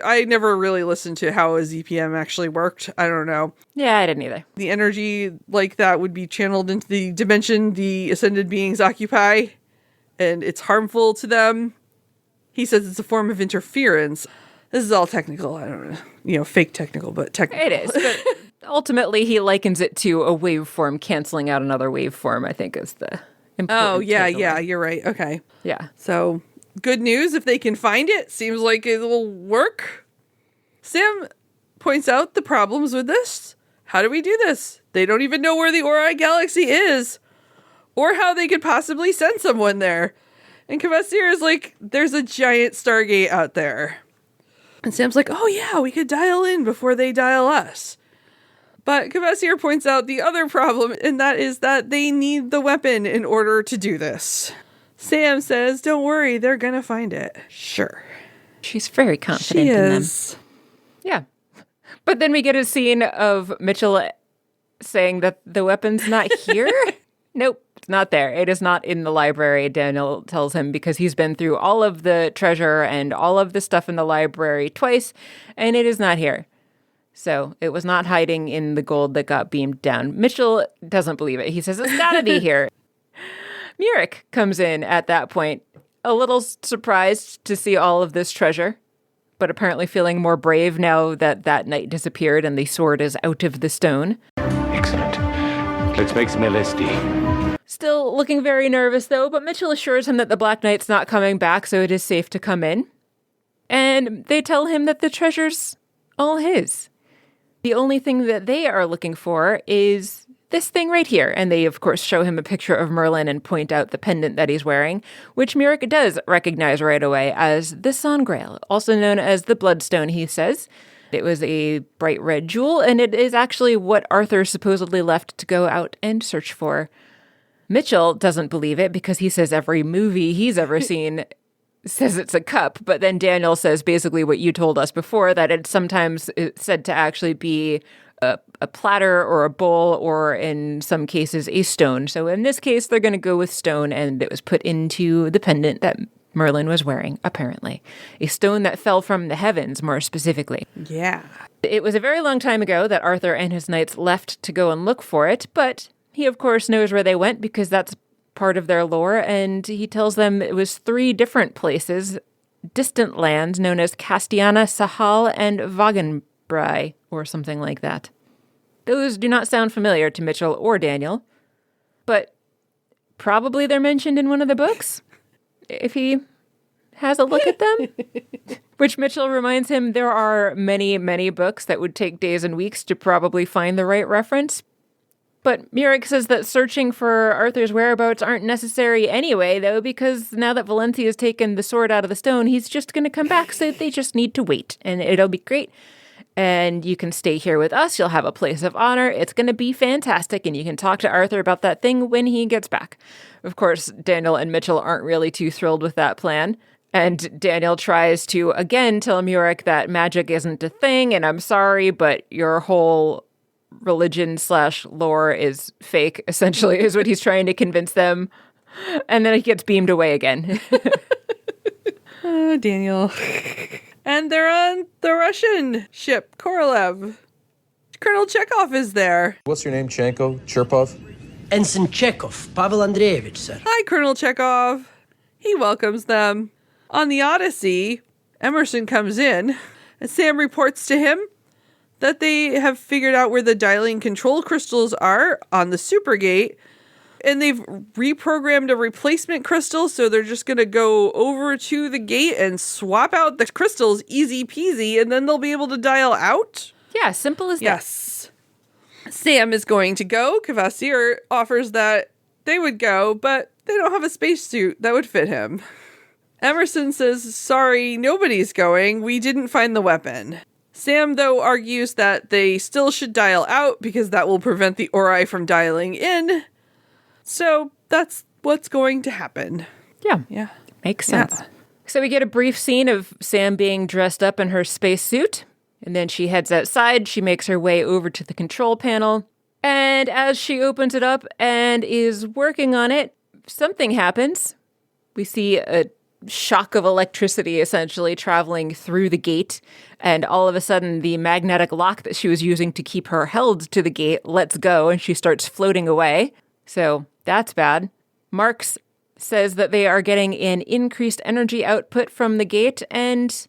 I never really listened to how a ZPM actually worked. I don't know. Yeah, I didn't either. The energy like that would be channeled into the dimension the ascended beings occupy, and it's harmful to them. He says it's a form of interference. This is all technical. I don't know, fake technical, but technical. It is, but ultimately he likens it to a waveform canceling out another waveform, I think is the important takeaway. You're right. Okay. Yeah. So, good news if they can find it. Seems like it will work. Sam points out the problems with this. How do we do this? They don't even know where the Oroi galaxy is, or how they could possibly send someone there. And Kvasir is like, there's a giant Stargate out there. And Sam's like, oh yeah, we could dial in before they dial us. But Kvasir points out the other problem, and that is that they need the weapon in order to do this. Sam says, don't worry, they're gonna find it. Sure. She's very confident in them. Yeah. But then we get a scene of Mitchell saying that the weapon's not here. Nope, it's not there. It is not in the library, Daniel tells him, because he's been through all of the treasure and all of the stuff in the library twice, and it is not here. So it was not hiding in the gold that got beamed down. Mitchell doesn't believe it. He says, it's gotta be here. Murik comes in at that point, a little surprised to see all of this treasure, but apparently feeling more brave now that that knight disappeared and the sword is out of the stone. Excellent. Let's make some LSD. Still looking very nervous, though, but Mitchell assures him that the Black Knight's not coming back, so it is safe to come in. And they tell him that the treasure's all his. The only thing that they are looking for is this thing right here. And they, of course, show him a picture of Merlin and point out the pendant that he's wearing, which Murik does recognize right away as the Sangreal, also known as the Bloodstone, he says. It was a bright red jewel, and it is actually what Arthur supposedly left to go out and search for. Mitchell doesn't believe it because he says every movie he's ever seen says it's a cup, but then Daniel says basically what you told us before, that it's sometimes said to actually be a platter or a bowl, or in some cases a stone. So in this case, they're going to go with stone, and it was put into the pendant that Merlin was wearing, apparently. A stone that fell from the heavens, more specifically. Yeah. It was a very long time ago that Arthur and his knights left to go and look for it, but he, of course, knows where they went because that's part of their lore, and he tells them it was 3 different places, distant lands known as Castiana, Sahal, and Wagenbrei, or something like that. Those do not sound familiar to Mitchell or Daniel, but probably they're mentioned in one of the books, if he has a look at them. Which Mitchell reminds him there are many, many books that would take days and weeks to probably find the right reference. But Murik says that searching for Arthur's whereabouts aren't necessary anyway, though, because now that Valencia has taken the sword out of the stone, he's just going to come back, so they just need to wait, and it'll be great. And you can stay here with us. You'll have a place of honor. It's going to be fantastic, and you can talk to Arthur about that thing when he gets back. Of course, Daniel and Mitchell aren't really too thrilled with that plan. And Daniel tries to, again, tell Murik that magic isn't a thing, and I'm sorry, but your whole religion/lore is fake, essentially, is what he's trying to convince them. And then he gets beamed away again. Oh, Daniel. And they're on the Russian ship, Korolev. Colonel Chekhov is there. What's your name, Chanko? Chirpov? Ensign Chekhov, Pavel Andreevich, sir. Hi, Colonel Chekhov. He welcomes them. On the Odyssey, Emerson comes in, and Sam reports to him that they have figured out where the dialing control crystals are on the Supergate, and they've reprogrammed a replacement crystal, so they're just going to go over to the gate and swap out the crystals, easy peasy, and then they'll be able to dial out. Yeah, simple as that. Yes. Sam is going to go. Kvasir offers that they would go, but they don't have a spacesuit that would fit him. Emerson says, sorry, nobody's going. We didn't find the weapon. Sam, though, argues that they still should dial out because that will prevent the Ori from dialing in. So that's what's going to happen. Yeah. Makes sense. Yeah. So we get a brief scene of Sam being dressed up in her spacesuit, and then she heads outside. She makes her way over to the control panel, and as she opens it up and is working on it, something happens. We see a shock of electricity essentially traveling through the gate, and all of a sudden the magnetic lock that she was using to keep her held to the gate lets go, and she starts floating away. So that's bad. Marks says that they are getting an increased energy output from the gate, and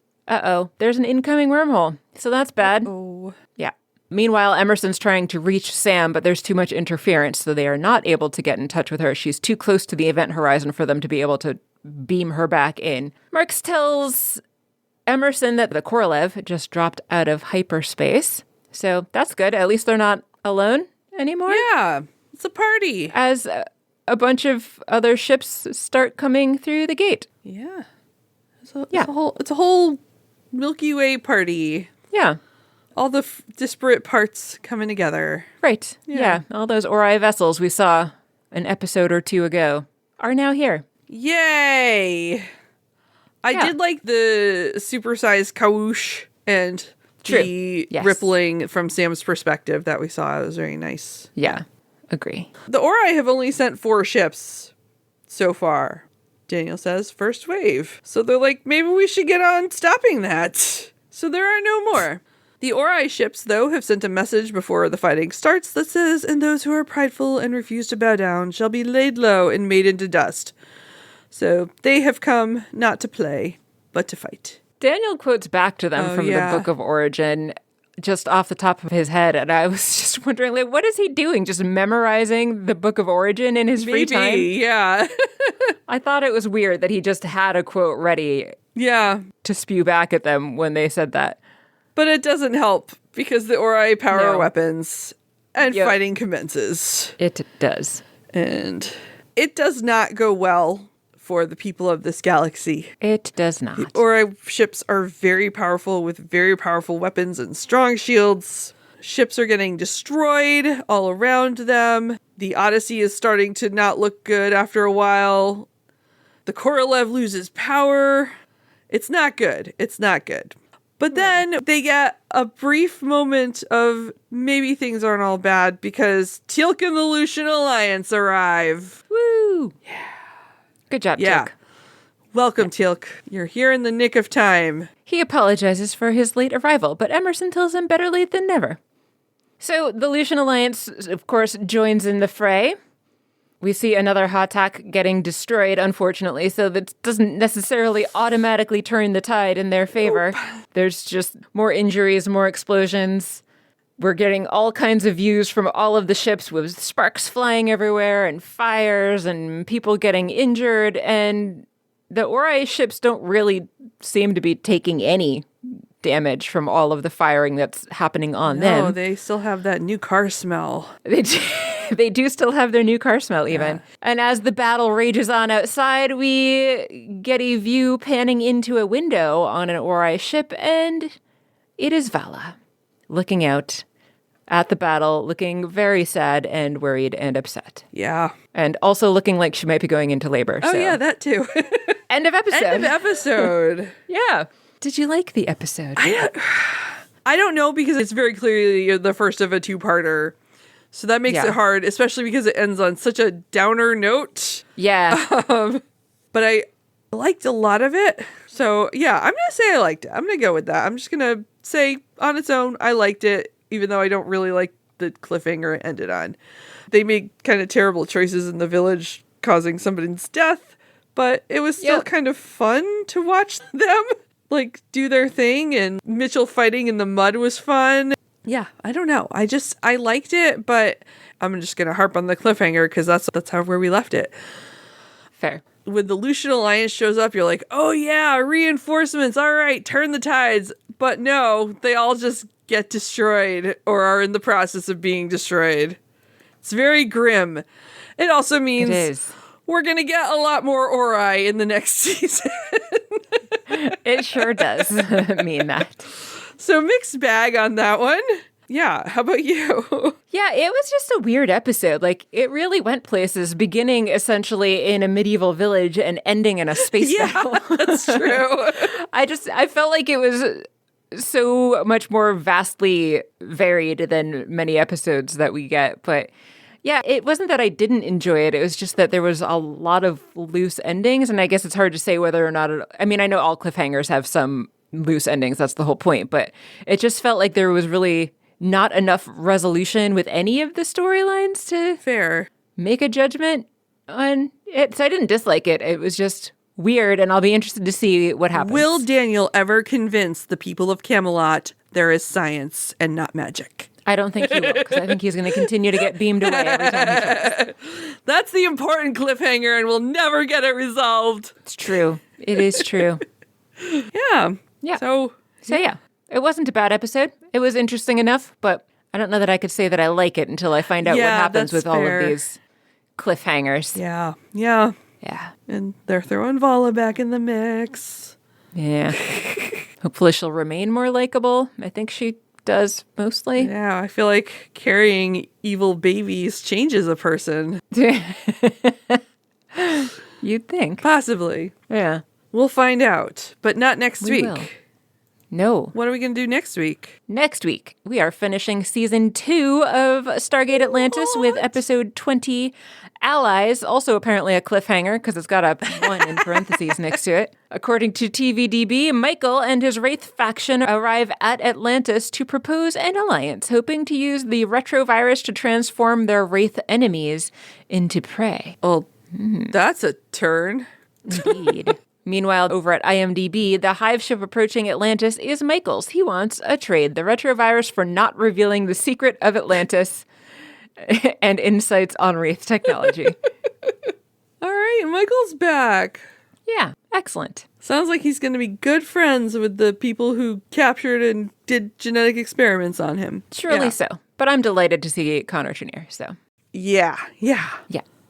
there's an incoming wormhole. So that's bad. Oh. Yeah. Meanwhile, Emerson's trying to reach Sam, but there's too much interference, so they are not able to get in touch with her. She's too close to the event horizon for them to be able to beam her back in. Marks tells Emerson that the Korolev just dropped out of hyperspace. So that's good. At least they're not alone anymore. Yeah, it's a party. As a bunch of other ships start coming through the gate. Yeah. It's a whole Milky Way party. Yeah. All the disparate parts coming together. Right. Yeah. All those Ori vessels we saw an episode or two ago are now here. Yay! I did like the supersized Kawoosh and the rippling from Sam's perspective that we saw. It was very nice. Yeah, agree. The Ori have only sent 4 ships so far, Daniel says. First wave. So they're like, maybe we should get on stopping that. So there are no more. The Ori ships, though, have sent a message before the fighting starts that says, and those who are prideful and refuse to bow down shall be laid low and made into dust. So they have come not to play, but to fight. Daniel quotes back to them from the Book of Origin just off the top of his head. And I was just wondering, like, what is he doing? Just memorizing the Book of Origin in his free time? Yeah. I thought it was weird that he just had a quote ready to spew back at them when they said that. But it doesn't help because the Ori power weapons and fighting commences. It does. And it does not go well for the people of this galaxy. It does not. The Ori ships are very powerful with very powerful weapons and strong shields. Ships are getting destroyed all around them. The Odyssey is starting to not look good after a while. The Korolev loses power. It's not good. It's not good. But then they get a brief moment of maybe things aren't all bad because Teal'c and the Lucian Alliance arrive. Woo! Yeah. Good job, Teal'c. Welcome, Teal'c. You're here in the nick of time. He apologizes for his late arrival, but Emerson tells him better late than never. So the Lucian Alliance, of course, joins in the fray. We see another Hatak getting destroyed, unfortunately, so that doesn't necessarily automatically turn the tide in their favor. Nope. There's just more injuries, more explosions. We're getting all kinds of views from all of the ships with sparks flying everywhere and fires and people getting injured. And the Ori ships don't really seem to be taking any damage from all of the firing that's happening on No, them. they still have that new car smell. They do still have their new car smell even. And as the battle rages on outside, we get a view panning into a window on an Ori ship, and it is Vala looking out at the battle, looking very sad and worried and upset. Yeah. And also looking like she might be going into labor. Oh, so. yeah, that too. End of episode. End of episode. Yeah. Did you like the episode? I don't know, because it's very clearly the first of a two-parter. So that makes it hard, especially because it ends on such a downer note. Yeah. But I liked a lot of it. So, yeah, I'm going to say I liked it. I'm going to go with that. I'm just going to say on its own, I liked it, even though I don't really like the cliffhanger it ended on. They made kind of terrible choices in the village, causing somebody's death, but it was still kind of fun to watch them, like, do their thing, and Mitchell fighting in the mud was fun. Yeah, I don't know. I liked it, but I'm just going to harp on the cliffhanger because that's where we left it. Fair. When the Lucian Alliance shows up, you're like, oh yeah, reinforcements. All right, turn the tides. But no, they all just get destroyed or are in the process of being destroyed. It's very grim. It also means we're going to get a lot more Ori in the next season. It sure does mean that. So mixed bag on that one. Yeah, how about you? Yeah, it was just a weird episode. Like, it really went places, beginning essentially in a medieval village and ending in a space battle. That's true. I felt like it was so much more vastly varied than many episodes that we get. But yeah, it wasn't that I didn't enjoy it. It was just that there was a lot of loose endings. And I guess it's hard to say whether or not I mean, I know all cliffhangers have some loose endings. That's the whole point. But it just felt like there was really not enough resolution with any of the storylines to make a judgment on it. So I didn't dislike it. It was just weird, and I'll be interested to see what happens. Will Daniel ever convince the people of Camelot there is science and not magic? I don't think he will, because I think he's going to continue to get beamed away every time he tries. That's the important cliffhanger, and we'll never get it resolved. It's true. It is true. Yeah. So yeah. It wasn't a bad episode. It was interesting enough, but I don't know that I could say that I like it until I find out what happens with all of these cliffhangers. Yeah. And they're throwing Vala back in the mix. Yeah. Hopefully she'll remain more likable. I think she does mostly. Yeah, I feel like carrying evil babies changes a person. You'd think. Possibly. Yeah. We'll find out, but not next week. Will. No. What are we going to do next week? Next week, we are finishing season 2 of Stargate Atlantis with episode 20, Allies. Also apparently a cliffhanger because it's got a 1 in parentheses next to it. According to TVDB, Michael and his Wraith faction arrive at Atlantis to propose an alliance, hoping to use the retrovirus to transform their Wraith enemies into prey. Oh, that's a turn. Indeed. Meanwhile, over at IMDb, the hive ship approaching Atlantis is Michael's. He wants a trade, the retrovirus for not revealing the secret of Atlantis and insights on Wraith technology. All right, Michael's back. Yeah, excellent. Sounds like he's going to be good friends with the people who captured and did genetic experiments on him. Surely so. But I'm delighted to see Connor Trinneer, so. Yeah. Yeah.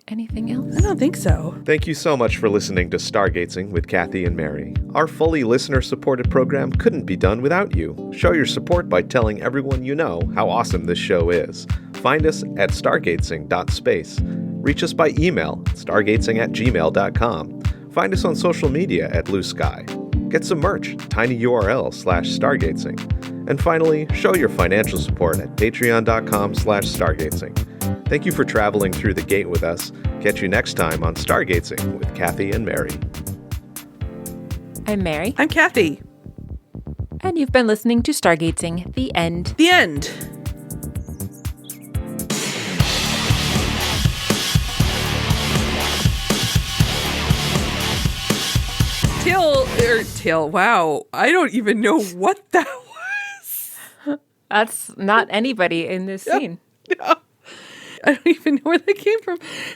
Anything else? I don't think so. Thank you so much for listening to Stargatesing with Kathy and Mary. Our fully listener-supported program couldn't be done without you. Show your support by telling everyone you know how awesome this show is. Find us at stargatesing.space. Reach us by email, stargatesing@gmail.com. Find us on social media at Blue Sky. Get some merch, tinyurl/stargatesing. And finally, show your financial support at patreon.com/stargatesing. Thank you for traveling through the gate with us. Catch you next time on Stargatesing with Kathy and Mary. I'm Mary. I'm Kathy. And you've been listening to Stargatesing, The End. The end. Tail. Wow. I don't even know what that was. That's not anybody in this scene. No. I don't even know where that came from.